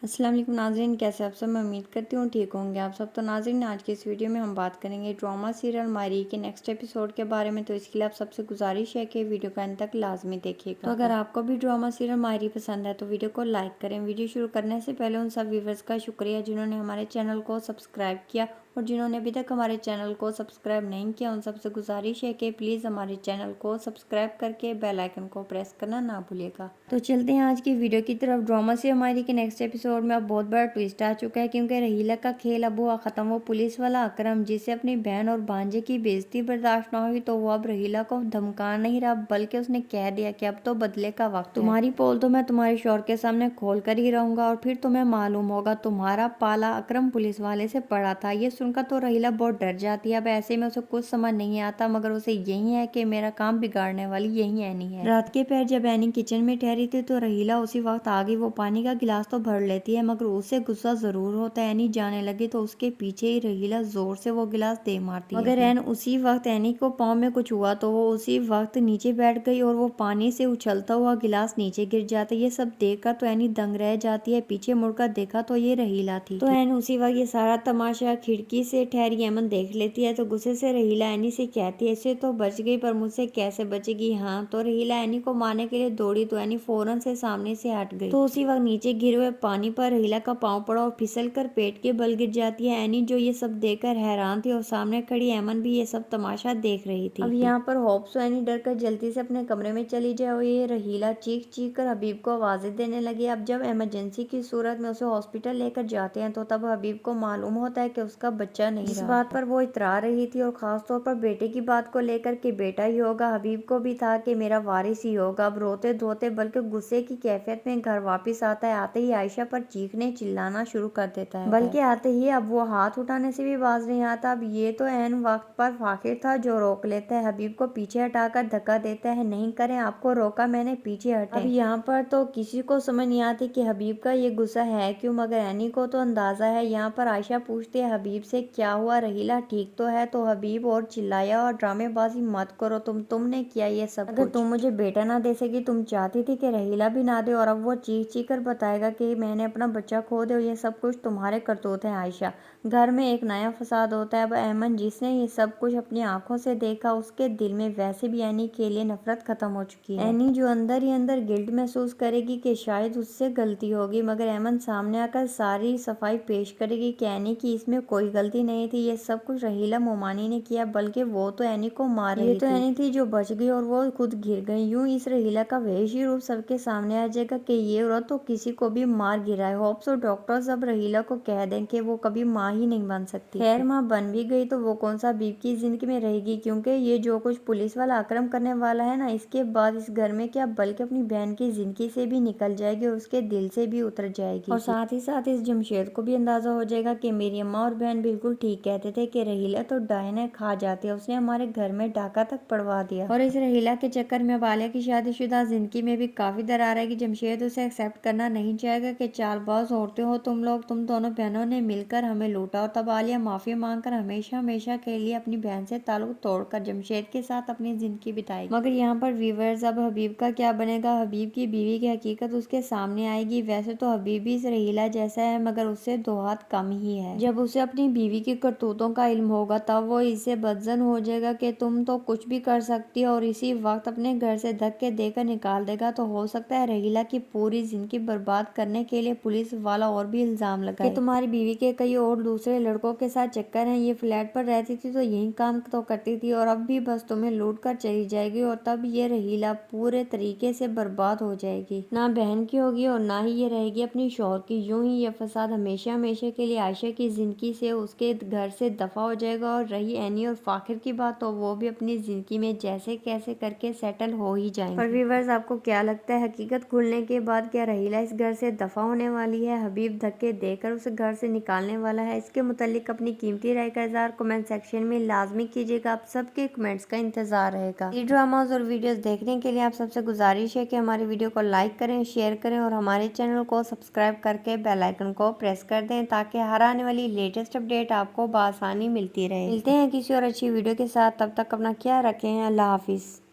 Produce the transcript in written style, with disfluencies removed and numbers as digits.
अस्सलाम वालेकुम नाज़रीन, कैसे आप सब। मैं उम्मीद करती हूँ ठीक होंगे आप सब। तो नाज़रीन, आज की इस वीडियो में हम बात करेंगे ड्रामा सीरियल मायरी के नेक्स्ट एपिसोड के बारे में। तो इसके लिए आप सबसे गुजारिश है कि वीडियो का अंत तक लाजमी देखिएगा। तो अगर आपको भी ड्रामा सीरियल मायरी पसंद है तो वीडियो को लाइक करें। वीडियो शुरू करने से पहले उन सब व्यूवर्स का शुक्रिया जिन्होंने हमारे चैनल को सब्सक्राइब किया, और जिन्होंने अभी तक हमारे चैनल को सब्सक्राइब नहीं किया उन सबसे गुजारिश है कि प्लीज़ हमारे चैनल को सब्सक्राइब करके बेल आइकन को प्रेस करना ना भूलिएगा। तो चलते हैं आज की वीडियो की तरफ। ड्रामा से हमारी के नेक्स्ट एपिसोड में अब बहुत बड़ा ट्विस्ट आ चुका है, क्योंकि रहीला का खेल अब हुआ ख़त्म। वो पुलिस वाला अकरम, जिसे अपनी बहन और भांजे की बेइज्जती बर्दाश्त ना हुई, तो वो अब रहीला को धमका नहीं रहा, बल्कि उसने कह दिया कि अब तो बदले का वक्त है। तुम्हारी पोल तो मैं तुम्हारे शौहर के सामने खोल कर ही रहूंगा, और फिर तुम्हें मालूम होगा तुम्हारा पाला अकरम पुलिस वाले से पड़ा था। ये सुनकर तो रहीला बहुत डर जाती है। अब ऐसे में उसे कुछ समझ नहीं आता, मगर उसे यही है कि मेरा काम बिगाड़ने वाली यही एनी है। रात के पहर जब एनी किचन में ठहरी थी तो रहीला उसी वक्त आ गई। वो पानी का गिलास तो भर लेती है, मगर उसे गुस्सा जरूर होता है। एनी जाने लगी तो उसके पीछे ही रहीला जोर से वो गिलास दे मारती है, मगर एन उसी वक्त एनी को पाँव में कुछ हुआ तो वो उसी वक्त नीचे बैठ गई, और वो पानी से उछलता हुआ गिलास नीचे गिर जाता है। ये सब देखकर तो एनी दंग रह जाती है। पीछे मुड़कर देखा तो ये रहीला थी। तो एन उसी वक्त ये सारा तमाशा खिड़की से ठहरी एमन देख लेती है। तो गुस्से से रहीला एनी से कहती है, इसे तो बच गई, पर मुझसे कैसे बचेगी। हाँ, तो रहीला एनी को मारने के लिए दौड़ी तो एनी फौरन से सामने से हट गई। तो उसी वक्त नीचे गिरे हुए पानी पर रहीला का पांव पड़ा और फिसल कर पेट के बल गिर जाती है। एनी जो ये सब देखकर हैरान थी, और सामने खड़ी एमन भी ये सब तमाशा देख रही थी। अब यहाँ पर होप्स एनी डर कर जल्दी से अपने कमरे में चली जाए, और ये रहीला चीख चीख कर हबीब को आवाजें देने लगी। अब जब इमरजेंसी की सूरत में उसे हॉस्पिटल लेकर जाते हैं तो तब हबीब को मालूम होता है कि उसका बच्चा नहीं रहा। इस बात पर वो इतरा रही थी, और खास तौर पर बेटे की बात को लेकर के बेटा ही होगा। हबीब को भी था कि मेरा वारिस ही होगा। अब रोते धोते बल्कि गुस्से की कैफियत में घर वापस आता है। आते ही आयशा पर चीखने चिल्लाना शुरू कर देता है, बल्कि आते ही अब वो हाथ उठाने से भी बाज नहीं आता। अब ये तो एन वक्त पर फाकिर था जो रोक लेता है। हबीब को पीछे हटाकर धक्का देता है, नहीं करें, आपको रोका मैंने, पीछे हटे। अब यहाँ पर तो किसी को समझ नहीं आती कि हबीब का ये गुस्सा है क्यों, मगर एनी को तो अंदाजा है। यहाँ पर आयशा पूछती है हबीब से, क्या हुआ, रहीला ठीक तो है। तो हबीब और चिल्लाया, और ड्रामेबाजी मत करो, तुमने किया ये सब। अगर तुम मुझे बेटा ना दे सकी, तुम चाहती थी कि रहीला भी ना दे, और अब वो चीख चीख कर बताएगा कि मैंने अपना बच्चा खो दे, और ये सब कुछ तुम्हारे करतूत है। आयशा, घर में एक नया फसाद होता है। अब अहमद, जिसने ये सब कुछ अपनी आंखों से देखा, उसके दिल में वैसे भी एनी के लिए नफरत खत्म हो चुकी है। एनी जो अंदर ही अंदर गिल्ट महसूस करेगी कि शायद उससे गलती होगी, मगर अहमद सामने आकर सारी सफाई पेश करेगी कि एनी की इसमें कोई गलती नहीं थी। ये सब कुछ रहीला मोमानी ने किया, बल्कि वो तो एनी को मार रही थी। ये तो एनी थी जो बच गई, और वो खुद गिर गई। यूं इस रहीला का वहशी रूप सबके सामने आ जाएगा कि ये औरत तो किसी को भी मार गिरा है। होप्स और डॉक्टर्स अब रहीला को कह दें कि वो कभी माँ ही नहीं बन सकती। खैर, माँ बन भी गई तो वो कौन सा हबीब की जिंदगी में रहेगी, क्योंकि ये जो कुछ पुलिस वाला अकरम करने वाला है ना, इसके बाद इस घर में क्या बल्कि अपनी बहन की जिंदगी से भी निकल जाएगी, और उसके दिल से भी उतर जाएगी। और साथ ही साथ इस जमशेद को भी अंदाजा हो जाएगा कि मेरी अम्मा और बहन बिल्कुल ठीक कहते थे कि रहीला तो डायना खा जाती है, उसने हमारे घर में डाका तक पड़वा दिया। और इस रहीला के चक्कर में बालिया की शादीशुदा जिंदगी में भी काफी दरार आएगी। जमशेद उसे एक्सेप्ट करना नहीं चाहेगा कि चालबाज औरतें हो तुम लोग, तुम दोनों बहनों ने मिलकर हमें लूटा। और तब आलिया माफी मांगकर हमेशा हमेशा के लिए अपनी बहन से ताल्लुक तोड़कर जमशेद के साथ अपनी जिंदगी बिताएगी। मगर यहाँ पर व्यूअर्स, अब हबीब का क्या बनेगा। हबीब की बीवी की हकीकत उसके सामने आएगी। वैसे तो हबीब भी इस रहीला जैसा है, मगर उससे 2 हाथ कम ही है। जब उसे अपनी बीवी की करतूतों का इल्म होगा तब वो इससे बदजन हो जाएगा कि तुम तो कुछ भी कर सकती हो, और इसी वक्त अपने घर से धक्के देकर निकाल देगा। तो हो सकता है रहीला की पूरी जिंदगी बर्बाद करने के लिए पुलिस वाला और भी इल्जाम लगाए कि तुम्हारी बीवी के कई और दूसरे लड़कों के साथ चक्कर हैं। ये फ्लैट पर रहती थी तो यही काम तो करती थी, और अब भी बस तुम्हें लूट कर चली जाएगी, और तब ये रहीला पूरे तरीके से बर्बाद हो जाएगी। ना बहन की होगी और ना ही ये रहेगी अपनी शौहर की। यूं ही ये फसाद हमेशा हमेशा के लिए आयशा की जिंदगी से, उसके घर से दफा हो जाएगा। और रही एनी और फाकिर की बात, तो वो भी अपनी जिंदगी में जैसे कैसे करके सेटल हो ही जाएंगे। पर व्यूअर्स, आपको क्या लगता है, हकीकत खुलने के बाद क्या रहीला इस घर से दफा होने वाली है, हबीब धक्के देकर उसे घर से निकालने वाला है? इसके मुतालिक अपनी कीमती राय का इज़हार कमेंट सेक्शन में लाजमी कीजिएगा। आप सबके कमेंट्स का इंतजार रहेगा। ये ड्रामाज और वीडियोस देखने के लिए आप सबसे गुजारिश है कि हमारी वीडियो को लाइक करें, शेयर करें, और हमारे चैनल को सब्सक्राइब करके बेल आइकन को प्रेस कर दें, ताकि हर आने वाली लेटेस्ट अपडेट आपको बआसानी मिलती रहे। मिलते हैं किसी और अच्छी वीडियो के साथ, तब तक अपना ख्याल रखें। अल्लाह हाफिज़।